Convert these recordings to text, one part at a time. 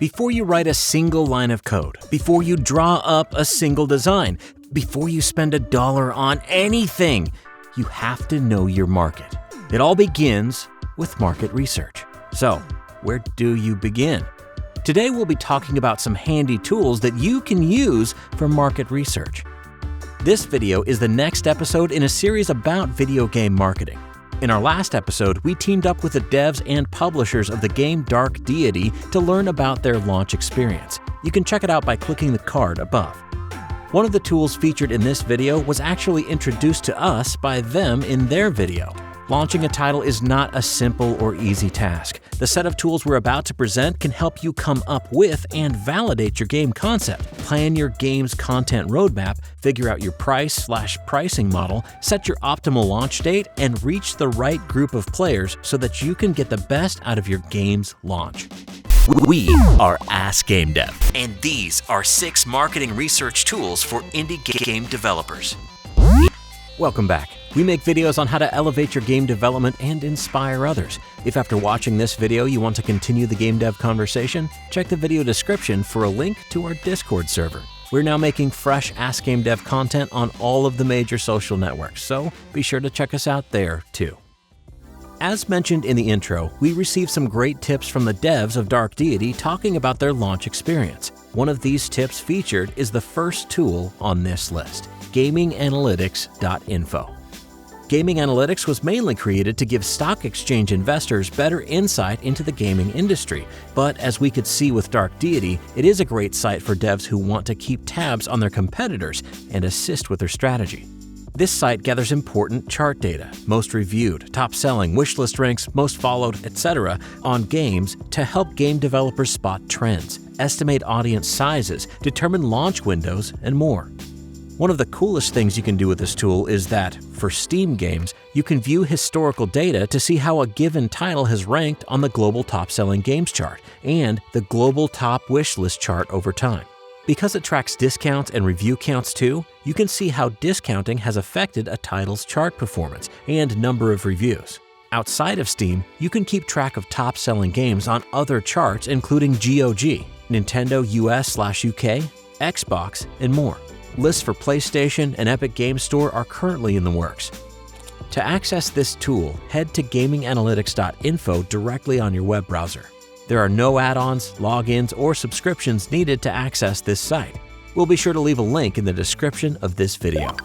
Before you write a single line of code, before you draw up a single design, before you spend $1 on anything, you have to know your market. It all begins with market research. So, where do you begin? Today we'll be talking about some handy tools that you can use for market research. This video is the next episode in a series about video game marketing. In our last episode, we teamed up with the devs and publishers of the game Dark Deity to learn about their launch experience. You can check it out by clicking the card above. One of the tools featured in this video was actually introduced to us by them in their video. Launching a title is not a simple or easy task. The set of tools we're about to present can help you come up with and validate your game concept, plan your game's content roadmap, figure out your pricing model, set your optimal launch date, and reach the right group of players so that you can get the best out of your game's launch. We are Ask Gamedev, and these are 6 marketing research tools for indie game developers. Welcome back. We make videos on how to elevate your game development and inspire others. If after watching this video you want to continue the game dev conversation, check the video description for a link to our Discord server. We're now making fresh Ask Gamedev content on all of the major social networks, so be sure to check us out there too. As mentioned in the intro, we received some great tips from the devs of Dark Deity talking about their launch experience. One of these tips featured is the first tool on this list, gaminganalytics.info. Gaming Analytics was mainly created to give stock exchange investors better insight into the gaming industry, but as we could see with Dark Deity, it is a great site for devs who want to keep tabs on their competitors and assist with their strategy. This site gathers important chart data, most reviewed, top selling, wishlist ranks, most followed, etc. on games to help game developers spot trends, estimate audience sizes, determine launch windows, and more. One of the coolest things you can do with this tool is that, for Steam games, you can view historical data to see how a given title has ranked on the global top-selling games chart and the global top wishlist chart over time. Because it tracks discounts and review counts too, you can see how discounting has affected a title's chart performance and number of reviews. Outside of Steam, you can keep track of top-selling games on other charts including GOG, Nintendo US/UK, Xbox, and more. Lists for PlayStation and Epic Games Store are currently in the works. To access this tool, head to gaminganalytics.info directly on your web browser. There are no add-ons, logins, or subscriptions needed to access this site. We'll be sure to leave a link in the description of this video.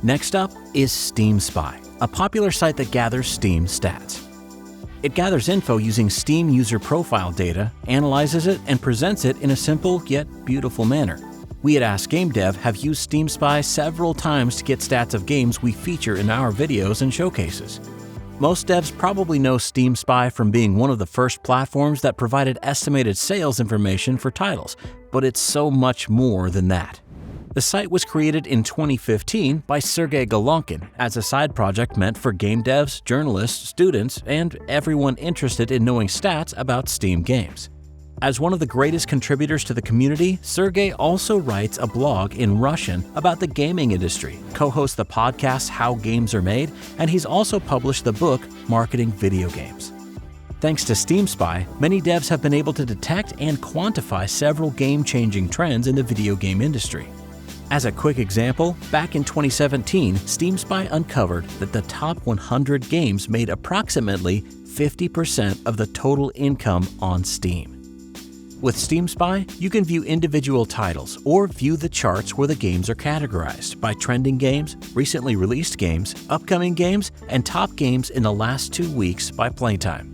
Next up is Steam Spy, a popular site that gathers Steam stats. It gathers info using Steam user profile data, analyzes it, and presents it in a simple yet beautiful manner. We at Ask Gamedev have used Steam Spy several times to get stats of games we feature in our videos and showcases. Most devs probably know Steam Spy from being one of the first platforms that provided estimated sales information for titles, but it's so much more than that. The site was created in 2015 by Sergey Golonkin as a side project meant for game devs, journalists, students, and everyone interested in knowing stats about Steam games. As one of the greatest contributors to the community, Sergey also writes a blog in Russian about the gaming industry, co-hosts the podcast How Games Are Made, and he's also published the book Marketing Video Games. Thanks to Steam Spy, many devs have been able to detect and quantify several game-changing trends in the video game industry. As a quick example, back in 2017, Steam Spy uncovered that the top 100 games made approximately 50% of the total income on Steam. With Steam Spy, you can view individual titles or view the charts where the games are categorized by trending games, recently released games, upcoming games, and top games in the last 2 weeks by playtime.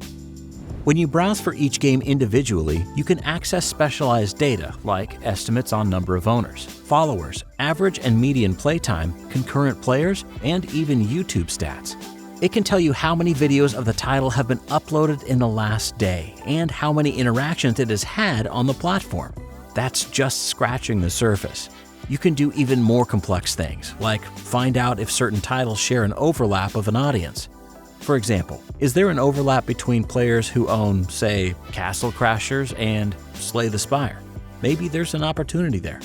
When you browse for each game individually, you can access specialized data like estimates on number of owners, followers, average and median playtime, concurrent players, and even YouTube stats. It can tell you how many videos of the title have been uploaded in the last day and how many interactions it has had on the platform. That's just scratching the surface. You can do even more complex things, like find out if certain titles share an overlap of an audience. For example, is there an overlap between players who own, say, Castle Crashers and Slay the Spire? Maybe there's an opportunity there.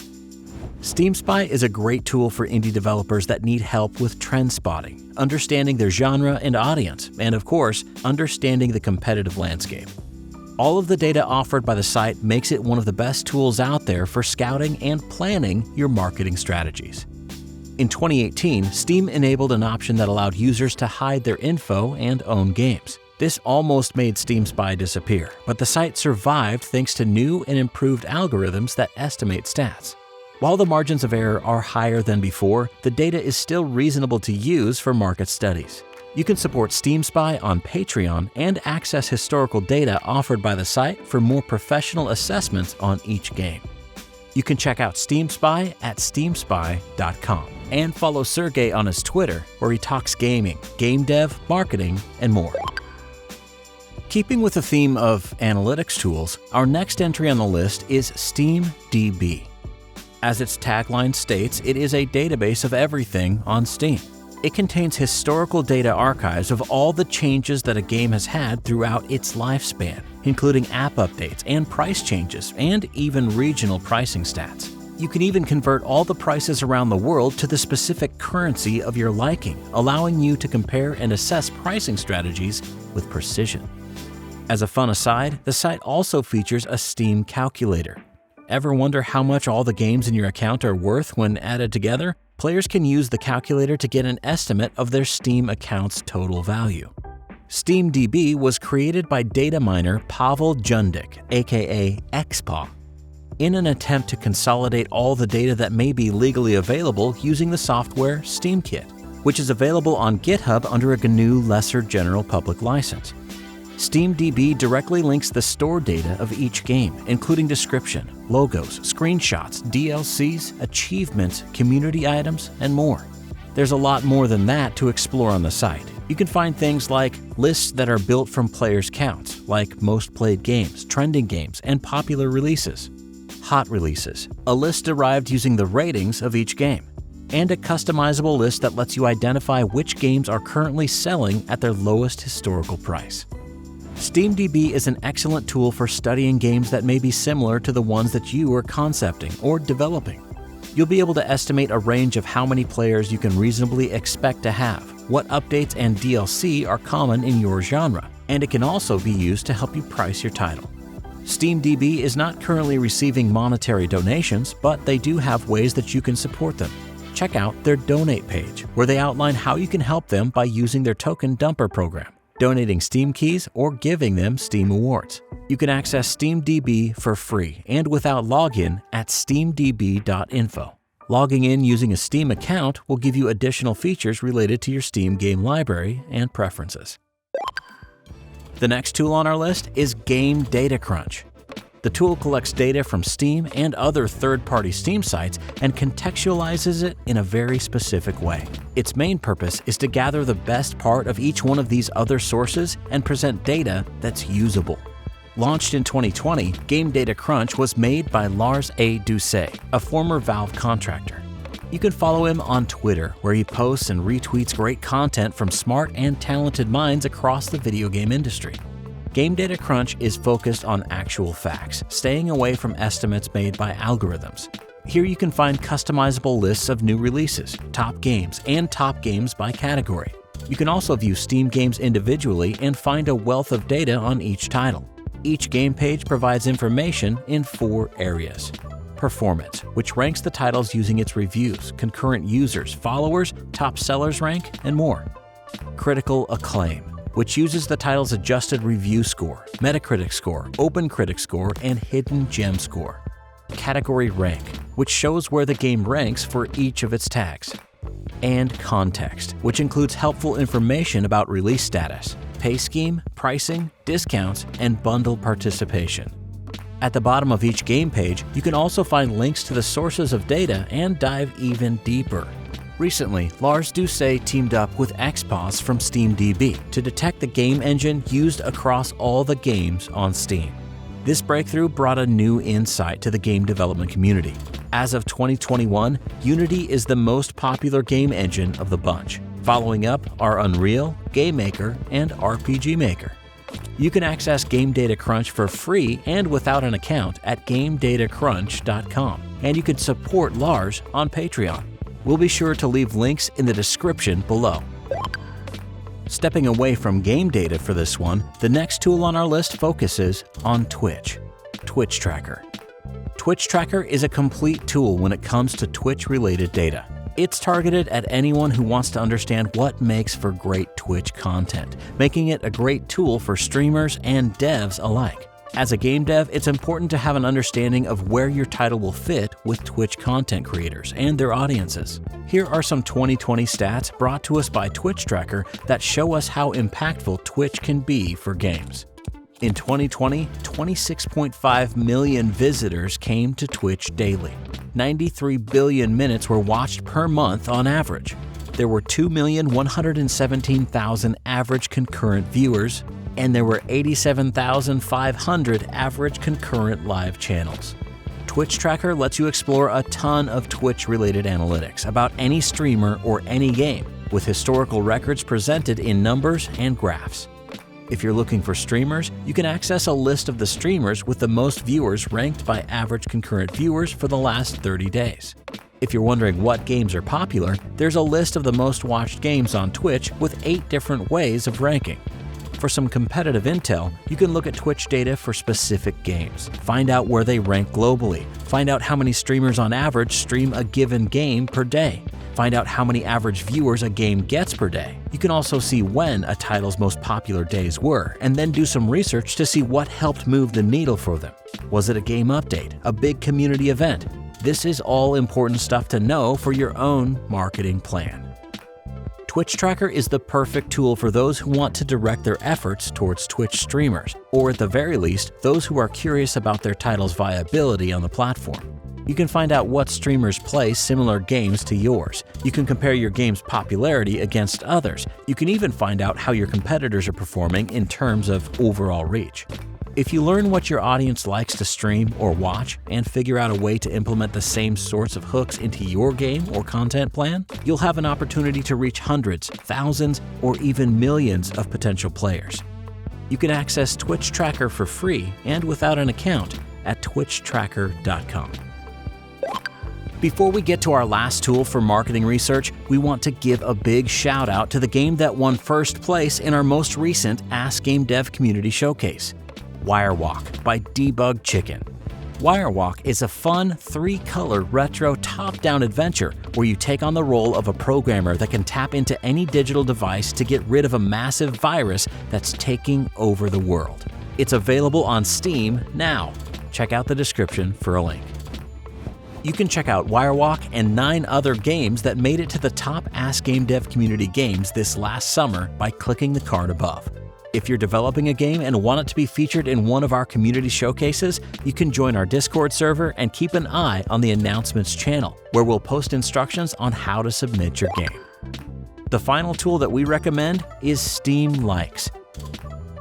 Steam Spy is a great tool for indie developers that need help with trend spotting, understanding their genre and audience, and of course, understanding the competitive landscape. All of the data offered by the site makes it one of the best tools out there for scouting and planning your marketing strategies. In 2018, Steam enabled an option that allowed users to hide their info and own games. This almost made Steam Spy disappear, but the site survived thanks to new and improved algorithms that estimate stats. While the margins of error are higher than before, the data is still reasonable to use for market studies. You can support Steam Spy on Patreon and access historical data offered by the site for more professional assessments on each game. You can check out Steam Spy at steamspy.com and follow Sergey on his Twitter, where he talks gaming, game dev, marketing, and more. Keeping with the theme of analytics tools, our next entry on the list is SteamDB. As its tagline states, it is a database of everything on Steam. It contains historical data archives of all the changes that a game has had throughout its lifespan, including app updates and price changes, and even regional pricing stats. You can even convert all the prices around the world to the specific currency of your liking, allowing you to compare and assess pricing strategies with precision. As a fun aside, the site also features a Steam calculator. Ever wonder how much all the games in your account are worth when added together? Players can use the calculator to get an estimate of their Steam account's total value. SteamDB was created by data miner Pavel Jundik, aka XPaw, in an attempt to consolidate all the data that may be legally available using the software SteamKit, which is available on GitHub under a GNU Lesser General Public License. SteamDB directly links the stored data of each game, including description, logos, screenshots, DLCs, achievements, community items, and more. There's a lot more than that to explore on the site. You can find things like lists that are built from players' counts, like most played games, trending games, and popular releases. Hot releases, a list derived using the ratings of each game, and a customizable list that lets you identify which games are currently selling at their lowest historical price. SteamDB is an excellent tool for studying games that may be similar to the ones that you are concepting or developing. You'll be able to estimate a range of how many players you can reasonably expect to have, what updates and DLC are common in your genre, and it can also be used to help you price your title. SteamDB is not currently receiving monetary donations, but they do have ways that you can support them. Check out their donate page, where they outline how you can help them by using their token dumper program, donating Steam keys, or giving them Steam Awards. You can access SteamDB for free and without login at steamdb.info. Logging in using a Steam account will give you additional features related to your Steam game library and preferences. The next tool on our list is Game Data Crunch. The tool collects data from Steam and other third-party Steam sites and contextualizes it in a very specific way. Its main purpose is to gather the best part of each one of these other sources and present data that's usable. Launched in 2020, Game Data Crunch was made by Lars A. Doucet, a former Valve contractor. You can follow him on Twitter, where he posts and retweets great content from smart and talented minds across the video game industry. Game Data Crunch is focused on actual facts, staying away from estimates made by algorithms. Here you can find customizable lists of new releases, top games, and top games by category. You can also view Steam games individually and find a wealth of data on each title. Each game page provides information in 4 areas. Performance, which ranks the titles using its reviews, concurrent users, followers, top sellers rank, and more. Critical acclaim, which uses the title's adjusted review score, Metacritic score, OpenCritic score, and hidden gem score. Category rank, which shows where the game ranks for each of its tags. And context, which includes helpful information about release status, pay scheme, pricing, discounts, and bundle participation. At the bottom of each game page, you can also find links to the sources of data and dive even deeper. Recently, Lars Doucet teamed up with XPaw from SteamDB to detect the game engine used across all the games on Steam. This breakthrough brought a new insight to the game development community. As of 2021, Unity is the most popular game engine of the bunch. Following up are Unreal, GameMaker, and RPG Maker. You can access Game Data Crunch for free and without an account at GameDataCrunch.com, and you can support Lars on Patreon. We'll be sure to leave links in the description below. Stepping away from game data for this one, the next tool on our list focuses on Twitch. Twitch Tracker. Twitch Tracker is a complete tool when it comes to Twitch-related data. It's targeted at anyone who wants to understand what makes for great Twitch content, making it a great tool for streamers and devs alike. As a game dev, it's important to have an understanding of where your title will fit with Twitch content creators and their audiences. Here are some 2020 stats brought to us by Twitch Tracker that show us how impactful Twitch can be for games. In 2020, 26.5 million visitors came to Twitch daily. 93 billion minutes were watched per month on average. There were 2,117,000 average concurrent viewers, and there were 87,500 average concurrent live channels. Twitch Tracker lets you explore a ton of Twitch-related analytics about any streamer or any game, with historical records presented in numbers and graphs. If you're looking for streamers, you can access a list of the streamers with the most viewers ranked by average concurrent viewers for the last 30 days. If you're wondering what games are popular, there's a list of the most watched games on Twitch with 8 different ways of ranking. For some competitive intel, you can look at Twitch data for specific games, find out where they rank globally, find out how many streamers on average stream a given game per day, find out how many average viewers a game gets per day. You can also see when a title's most popular days were, and then do some research to see what helped move the needle for them. Was it a game update? A big community event? This is all important stuff to know for your own marketing plan. Twitch Tracker is the perfect tool for those who want to direct their efforts towards Twitch streamers, or at the very least, those who are curious about their title's viability on the platform. You can find out what streamers play similar games to yours. You can compare your game's popularity against others. You can even find out how your competitors are performing in terms of overall reach. If you learn what your audience likes to stream or watch and figure out a way to implement the same sorts of hooks into your game or content plan, you'll have an opportunity to reach hundreds, thousands, or even millions of potential players. You can access Twitch Tracker for free and without an account at twitchtracker.com. Before we get to our last tool for marketing research, we want to give a big shout out to the game that won first place in our most recent Ask Gamedev Community Showcase. Wirewalk by Debug Chicken. Wirewalk is a fun, 3-color retro top-down adventure where you take on the role of a programmer that can tap into any digital device to get rid of a massive virus that's taking over the world. It's available on Steam now. Check out the description for a link. You can check out Wirewalk and 9 other games that made it to the top Ask Gamedev community games this last summer by clicking the card above. If you're developing a game and want it to be featured in one of our community showcases, you can join our Discord server and keep an eye on the announcements channel, where we'll post instructions on how to submit your game. The final tool that we recommend is Steam Likes.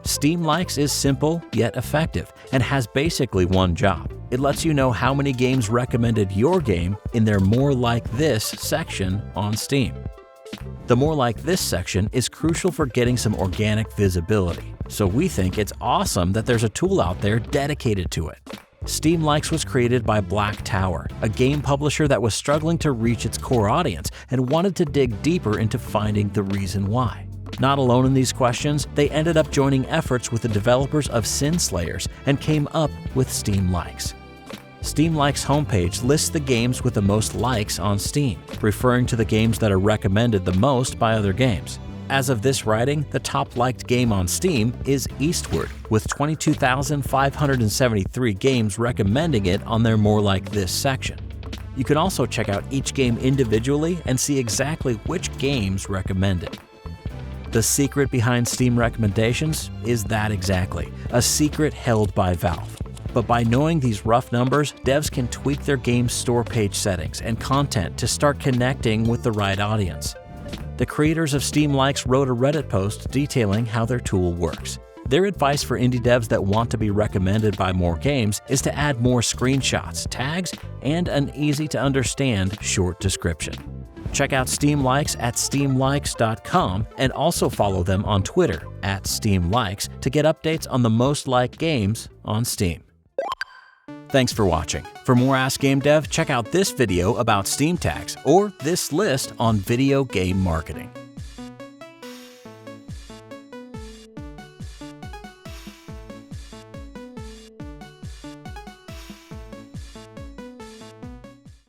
Steam Likes is simple yet effective and has basically one job. It lets you know how many games recommended your game in their More Like This section on Steam. The More Like This section is crucial for getting some organic visibility, so we think it's awesome that there's a tool out there dedicated to it. Steam Likes was created by Black Tower, a game publisher that was struggling to reach its core audience and wanted to dig deeper into finding the reason why. Not alone in these questions, they ended up joining efforts with the developers of Sin Slayers and came up with Steam Likes. Steam Likes homepage lists the games with the most likes on Steam, referring to the games that are recommended the most by other games. As of this writing, the top liked game on Steam is Eastward, with 22,573 games recommending it on their More Like This section. You can also check out each game individually and see exactly which games recommended. The secret behind Steam recommendations is that exactly, a secret held by Valve. But by knowing these rough numbers, devs can tweak their game's store page settings and content to start connecting with the right audience. The creators of Steam Likes wrote a Reddit post detailing how their tool works. Their advice for indie devs that want to be recommended by more games is to add more screenshots, tags, and an easy-to-understand short description. Check out Steam Likes at steamlikes.com and also follow them on Twitter at SteamLikes to get updates on the most liked games on Steam. Thanks for watching. For more Ask Gamedev, check out this video about Steam tags or this list on video game marketing.